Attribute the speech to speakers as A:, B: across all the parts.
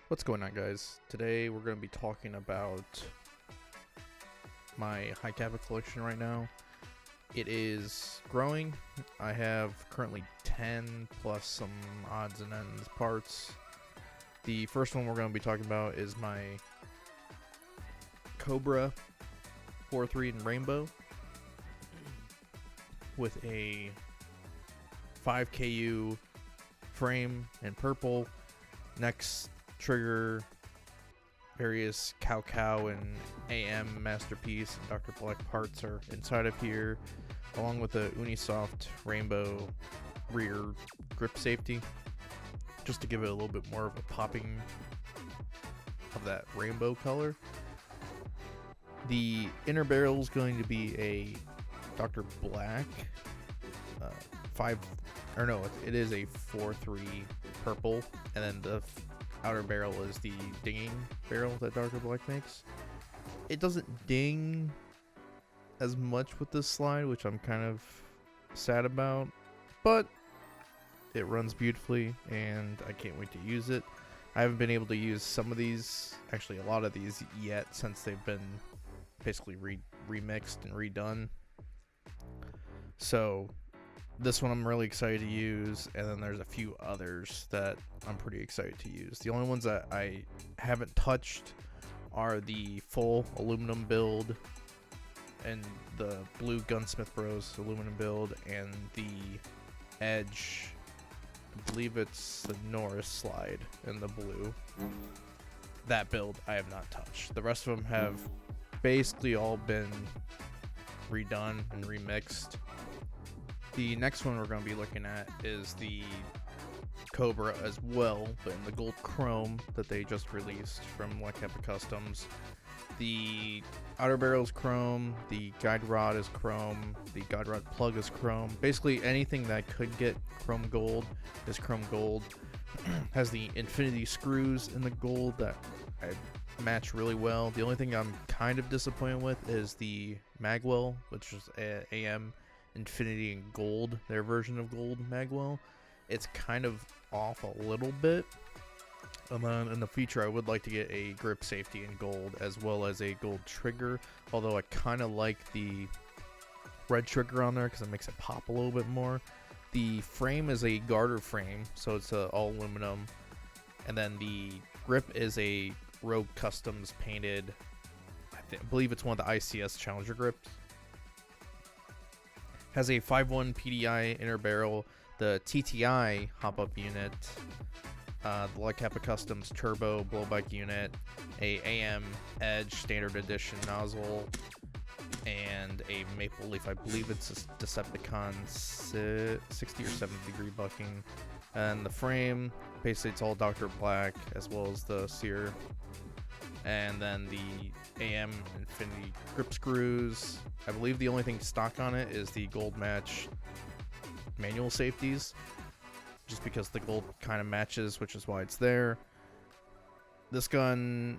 A: What's going on, guys? Today we're going to be talking about my Hi-Capa collection right now. It is growing. I have currently 10 plus some odds and ends parts. The first one we're going to be talking about is my Cobra 4-3 in rainbow with a 5KU frame in purple. Next trigger, various Hi-Capa and AM Masterpiece and Dr. Black parts are inside of here, along with a Unisoft rainbow rear grip safety, just to give it a little bit more of a popping of that rainbow color. The inner barrel is going to be a Dr. Black it is a 4-3 purple, and then the outer barrel is the dinging barrel that Dr. Black makes. It doesn't ding as much with this slide, which I'm kind of sad about, but it runs beautifully and I can't wait to use it. I haven't been able to use some of these, actually a lot of these yet, since they've been basically remixed and redone. So this one I'm really excited to use, and then there's a few others that I'm pretty excited to use. The only ones that I haven't touched are the full aluminum build and the blue Gunsmith Bros aluminum build, and the Edge, I believe it's the Norris slide in the blue. That build I have not touched. The rest of them have basically all been redone and remixed. The next one we're going to be looking at is the Cobra as well, but in the gold chrome that they just released from Hi-Capa Customs. The outer barrel is chrome, the guide rod is chrome, the guide rod plug is chrome. Basically anything that could get chrome gold is chrome gold. Has the infinity screws in the gold that match really well. The only thing I'm kind of disappointed with is the magwell, which is AM Infinity and Gold, their version of Gold magwell. It's kind of off a little bit. And then in the future, I would like to get a grip safety in gold, as well as a gold trigger, although I kind of like the red trigger on there because it makes it pop a little bit more. The frame is a garter frame, so it's all aluminum, and then the grip is a Rogue Customs painted, I believe it's one of the ICS Challenger grips. Has a 5.1 PDI inner barrel, the TTI hop-up unit, the Hi-Capa Customs turbo blowback unit, a AM Edge standard edition nozzle, and a Maple Leaf. I believe it's a Decepticon 60 or 70 degree bucking. And the frame, basically it's all Dr. Black, as well as the Sear. And then the AM Infinity grip screws. I believe the only thing stock on it is the gold match manual safeties, just because the gold kind of matches, which is why it's there. This gun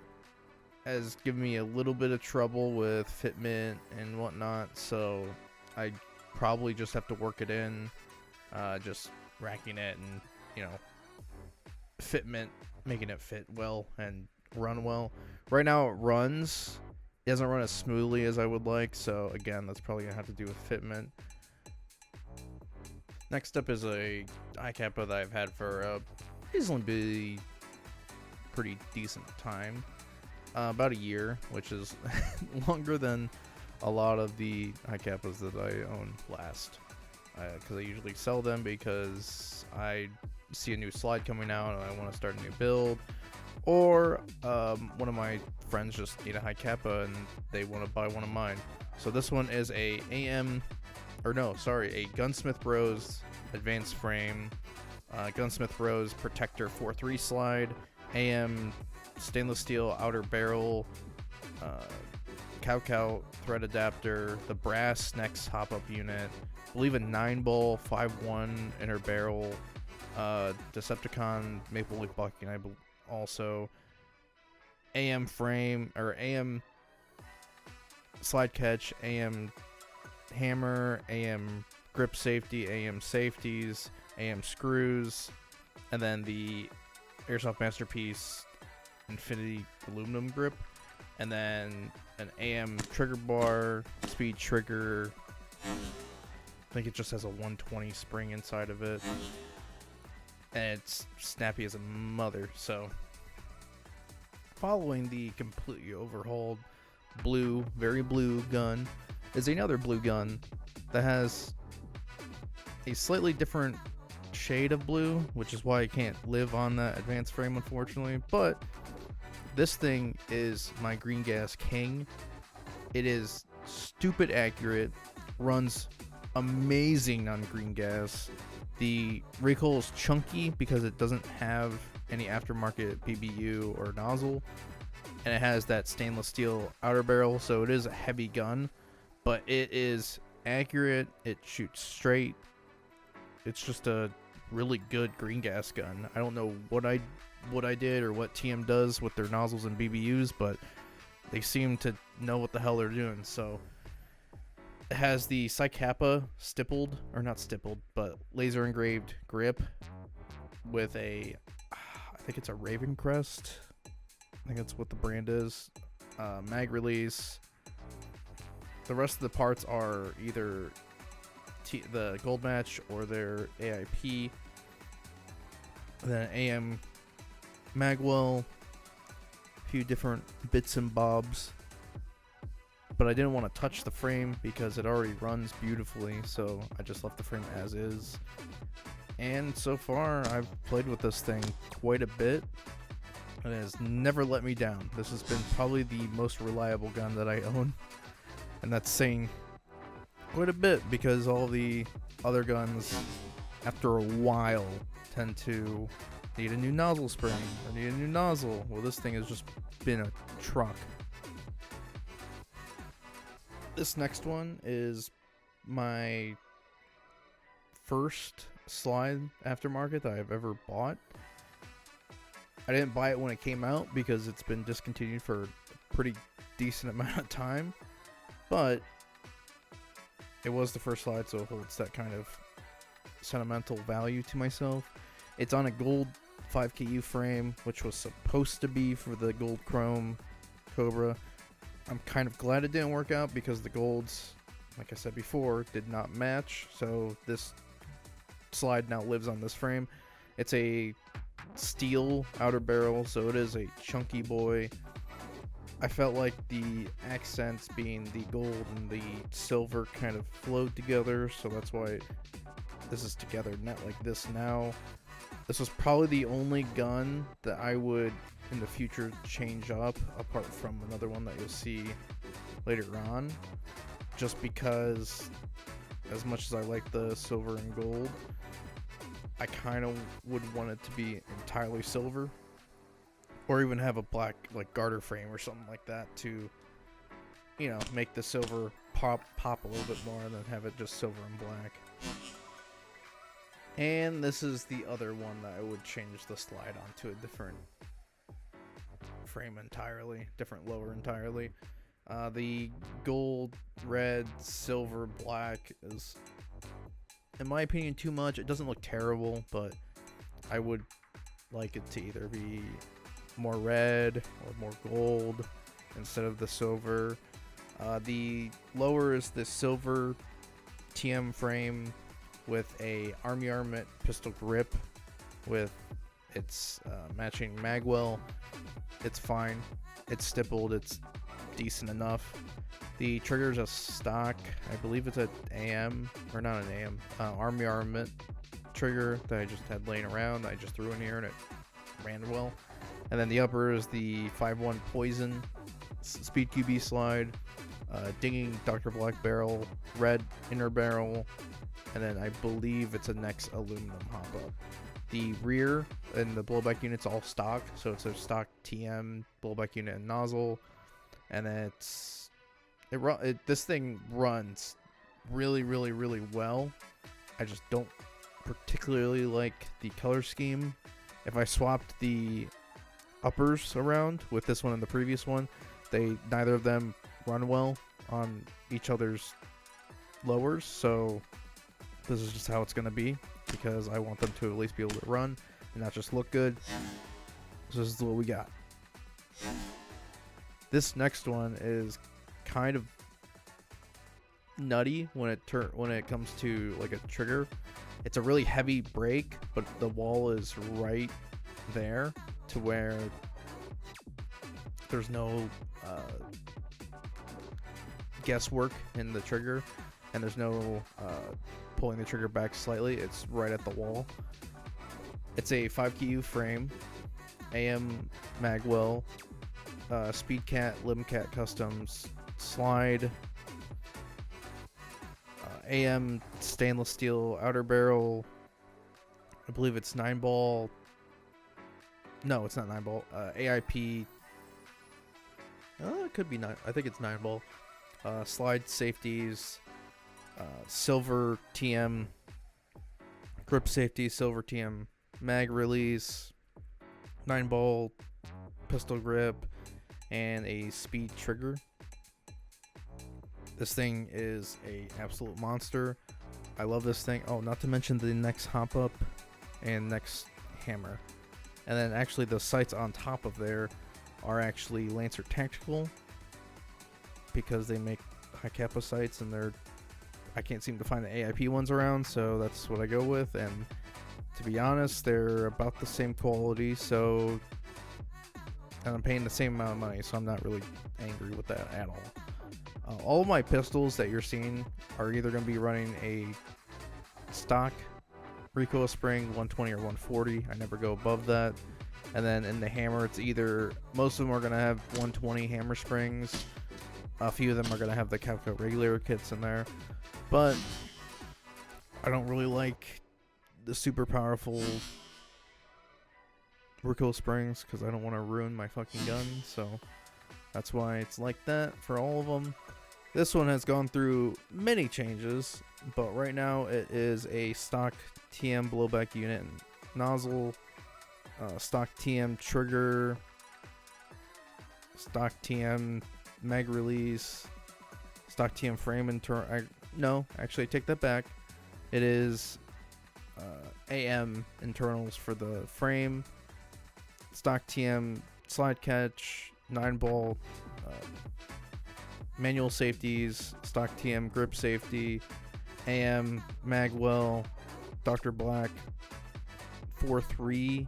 A: has given me a little bit of trouble with fitment and whatnot, so I probably just have to work it in, just racking it and, fitment, making it fit well and run well. Right now it runs. It doesn't run as smoothly as I would like, so again, that's probably gonna have to do with fitment. Next up is a Hi-Capa that I've had for a reasonably pretty decent time, about a year, which is longer than a lot of the Hi-Capas that I own last, because I usually sell them because I see a new slide coming out and I want to start a new build, or one of my friends just need a Hi-Capa and they want to buy one of mine. So this one is a Gunsmith Bros advanced frame, Gunsmith Bros Protector 4-3 slide, AM stainless steel outer barrel, Hi-Capa thread adapter, the brass next hop-up unit, I believe a 9-ball 5.1 inner barrel, Decepticon Maple Leaf bucking, also AM frame, or AM slide catch, AM hammer, AM grip safety, AM safeties, AM screws, and then the Airsoft Masterpiece infinity aluminum grip, and then an AM trigger bar, speed trigger. I think it just has a 120 spring inside of it, and it's snappy as a mother. So following the completely overhauled blue, very blue gun is another blue gun that has a slightly different shade of blue, which is why I can't live on that advanced frame, unfortunately. But this thing is my green gas king. It is stupid accurate, runs amazing on green gas. The recoil is chunky because it doesn't have any aftermarket PBU or nozzle, and it has that stainless steel outer barrel, so it is a heavy gun, but it is accurate. It shoots straight. It's just a really good green gas gun. I don't know what I did or what TM does with their nozzles and BBUs, but they seem to know what the hell they're doing. So it has the Hi-Capa stippled, or not stippled, but laser engraved grip with a, I think it's a Raven Crest. I think that's what the brand is. Mag release. The rest of the parts are either the gold match or their AIP. Then AM magwell, a few different bits and bobs, but I didn't want to touch the frame because it already runs beautifully, so I just left the frame as is. And so far I've played with this thing quite a bit, and it has never let me down. This has been probably the most reliable gun that I own, and that's saying quite a bit because all the other guns after a while tend to need a new nozzle spring or need a new nozzle. Well, this thing has just been a truck. This next one is my first slide aftermarket that I've ever bought. I didn't buy it when it came out because it's been discontinued for a pretty decent amount of time, but it was the first slide, so it holds that kind of sentimental value to myself. It's on a gold 5KU frame, which was supposed to be for the gold chrome Cobra. I'm kind of glad it didn't work out because the golds, like I said before, did not match, so this slide now lives on this frame. It's a steel outer barrel, so it is a chunky boy. I felt like the accents being the gold and the silver kind of flowed together, so that's why this is together, not like this now. This was probably the only gun that I would in the future change up, apart from another one that you'll see later on, just because as much as I like the silver and gold, I kind of would want it to be entirely silver, or even have a black like garter frame or something like that to, you know, make the silver pop a little bit more and then have it just silver and black. And this is the other one that I would change the slide onto a different frame entirely, different lower entirely. The gold, red, silver, black is, in my opinion, too much. It doesn't look terrible, but I would like it to either be more red or more gold instead of the silver. The lower is the silver TM frame with a Army Armament pistol grip with its matching magwell. It's fine. It's stippled. It's decent enough. The trigger's a stock. I believe it's an AM, or not an AM, Army Armament trigger that I just had laying around. I just threw in here and it ran well. And then the upper is the 5.1 Poison Speed QB slide, dinging Dr. Black barrel, red inner barrel, and then I believe it's a Nex aluminum hop-up. The rear and the blowback unit's all stock, so it's a stock TM blowback unit and nozzle, and then this thing runs really, really, really well. I just don't particularly like the color scheme. If I swapped the uppers around with this one and the previous one, neither of them run well on each other's lowers, so this is just how it's going to be because I want them to at least be able to run and not just look good. So this is what we got. This next one is kind of nutty when it comes to like a trigger. It's a really heavy brake, but the wall is right there to where there's no guesswork in the trigger, and there's no pulling the trigger back slightly. It's right at the wall. It's a 5KU frame, AM magwell, Speedcat, Limcat customs, slide, AM stainless steel outer barrel. I believe it's 9-ball. No, it's not 9-ball. AIP. It could be 9. I think it's 9-ball. Slide safeties. Silver TM. Grip safety. Silver TM. Mag release. 9-ball pistol grip. And a speed trigger. This thing is a absolute monster. I love this thing. Oh, not to mention the next hop up and next hammer. And then actually the sights on top of there are actually Lancer Tactical, because they make Hi-Capa sights, and I can't seem to find the AIP ones around, so that's what I go with. And to be honest, they're about the same quality, and I'm paying the same amount of money, so I'm not really angry with that at all. All of my pistols that you're seeing are either going to be running a stock recoil spring 120 or 140. I never go above that. And then in the hammer, it's either, most of them are going to have 120 hammer springs. A few of them are going to have the Capco regulator kits in there. But I don't really like the super powerful recoil springs because I don't want to ruin my fucking gun. So that's why it's like that for all of them. This one has gone through many changes, but right now it is a stock TM blowback unit and nozzle, stock TM trigger, stock TM mag release, stock TM frame no, actually I take that back. It is AM internals for the frame, stock TM slide catch, 9-ball, manual safeties, stock TM grip safety, AM magwell, Dr. Black 4.3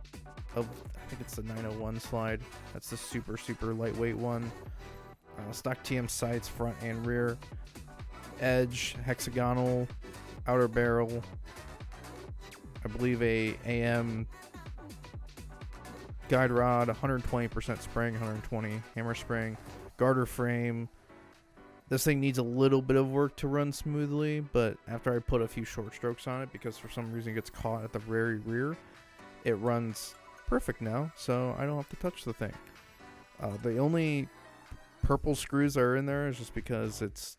A: of, I think it's the 901 slide. That's the super lightweight one. Stock TM sights front and rear, edge hexagonal outer barrel. I believe a AM guide rod, 120% spring, 120 hammer spring, garter frame. This thing needs a little bit of work to run smoothly, but after I put a few short strokes on it, because for some reason it gets caught at the very rear, it runs perfect now, so I don't have to touch the thing. The only purple screws that are in there is just because it's,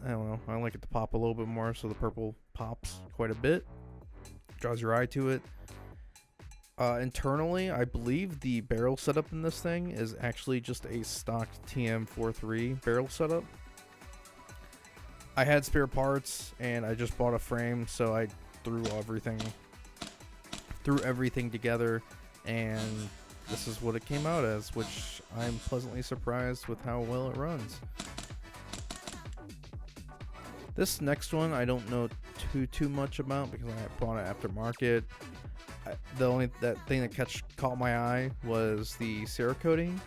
A: I don't know, I like it to pop a little bit more, so the purple pops quite a bit, draws your eye to it. Internally, I believe the barrel setup in this thing is actually just a stock TM43 barrel setup. I had spare parts and I just bought a frame, so I threw everything together, and this is what it came out as, which I'm pleasantly surprised with how well it runs. This next one I don't know too much about because I bought it aftermarket. The only thing that caught my eye was the Cerakoting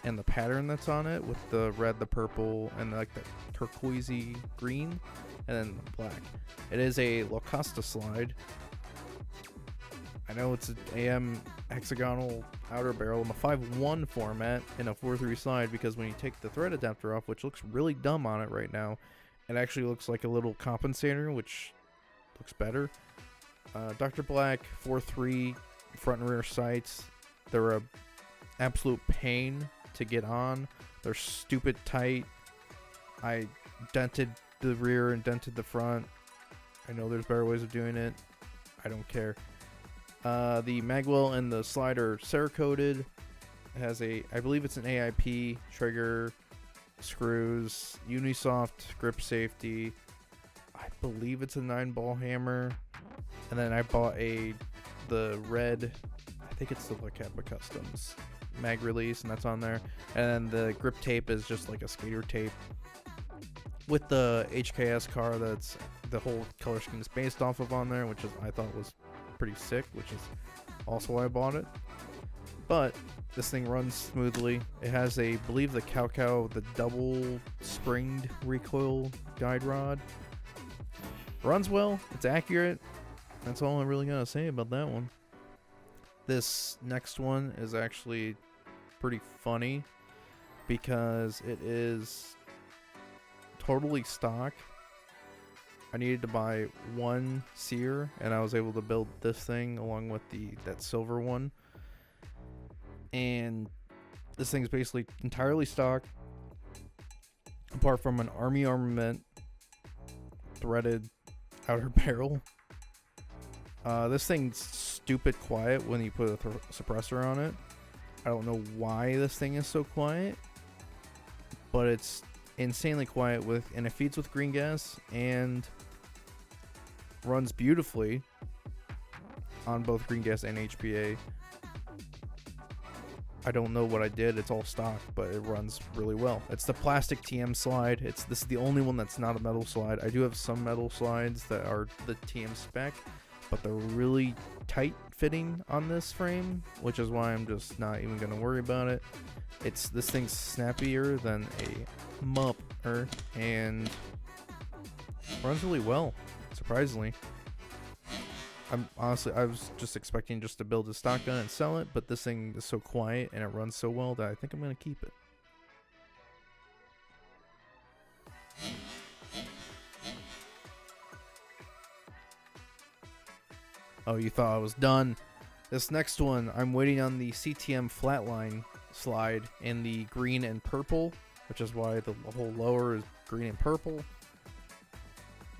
A: and the pattern that's on it, with the red, the purple, and like the turquoisey green, and then the black. It is a Locusta slide. I know it's an AM hexagonal outer barrel in the 5.1 format in a 4.3 slide, because when you take the thread adapter off, which looks really dumb on it right now, it actually looks like a little compensator, which looks better. Dr. Black 4.3 front and rear sights. They're a absolute pain to get on. They're stupid tight. I dented the rear and dented the front. I know there's better ways of doing it. I don't care. The magwell and the slide are Cerakoted. It has I believe it's an AIP trigger, screws, Unisoft grip safety. I believe it's a 9-ball hammer. And then I bought the red, I think it's the Hi-Capa Customs mag release, and that's on there. And then the grip tape is just like a skater tape with the HKS car that's the whole color scheme is based off of on there, which is I thought was pretty sick, which is also why I bought it. But this thing runs smoothly. It has a, I believe the the double springed recoil guide rod. Runs well, it's accurate. That's all I really gotta say about that one. This next one is actually pretty funny because it is totally stock. I needed to buy one sear, and I was able to build this thing along with that silver one. And this thing's basically entirely stock, apart from an Army Armament threaded outer barrel. This thing's stupid quiet when you put a suppressor on it. I don't know why this thing is so quiet, but it's insanely quiet and it feeds with green gas and runs beautifully on both green gas and HPA. I don't know what I did. It's all stock, but it runs really well. It's the plastic TM slide. This is the only one that's not a metal slide. I do have some metal slides that are the TM spec, but they're really tight fitting on this frame, which is why I'm just not even going to worry about it. This thing's snappier than a mupper and runs really well, surprisingly. I was just expecting just to build a stock gun and sell it, but this thing is so quiet and it runs so well that I think I'm going to keep it. Oh, you thought I was done? This next one, I'm waiting on the CTM flatline slide in the green and purple, which is why the whole lower is green and purple.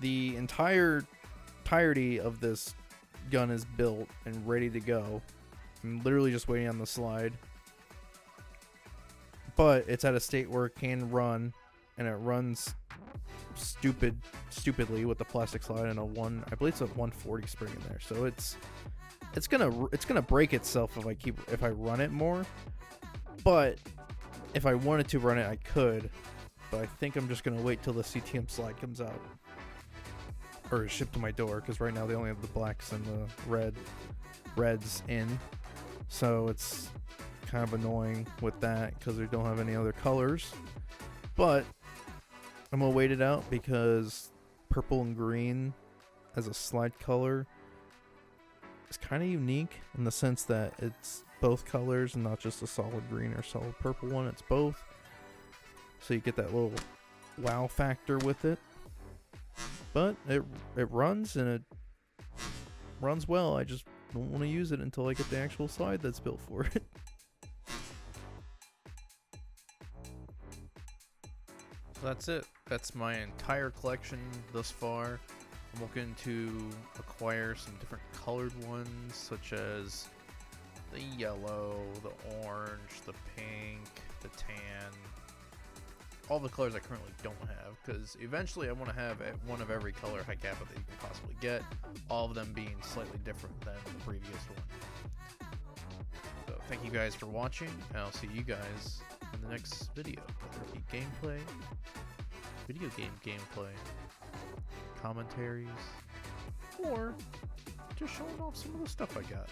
A: The entirety of this gun is built and ready to go. I'm literally just waiting on the slide, but it's at a state where it can run, and it runs stupidly with the plastic slide and I believe it's a 140 spring in there, so it's gonna break itself if I run it more. But if I wanted to run it, I could, but I think I'm just gonna wait till the CTM slide comes out or shipped to my door, because right now they only have the blacks and the reds in, so it's kind of annoying with that because they don't have any other colors. But I'm gonna wait it out because purple and green as a slide color is kind of unique in the sense that it's both colors and not just a solid green or solid purple one. It's both, so you get that little wow factor with it. But it runs, and it runs well. I just don't want to use it until I get the actual slide that's built for it. So that's it. That's my entire collection thus far. I'm looking to acquire some different colored ones, such as the yellow, the orange, the pink, the tan. All the colors I currently don't have, because eventually I want to have one of every color Hi-Capa that you can possibly get, all of them being slightly different than the previous one. So thank you guys for watching, and I'll see you guys in the next video, whether it be gameplay, video game gameplay, commentaries, or just showing off some of the stuff I got.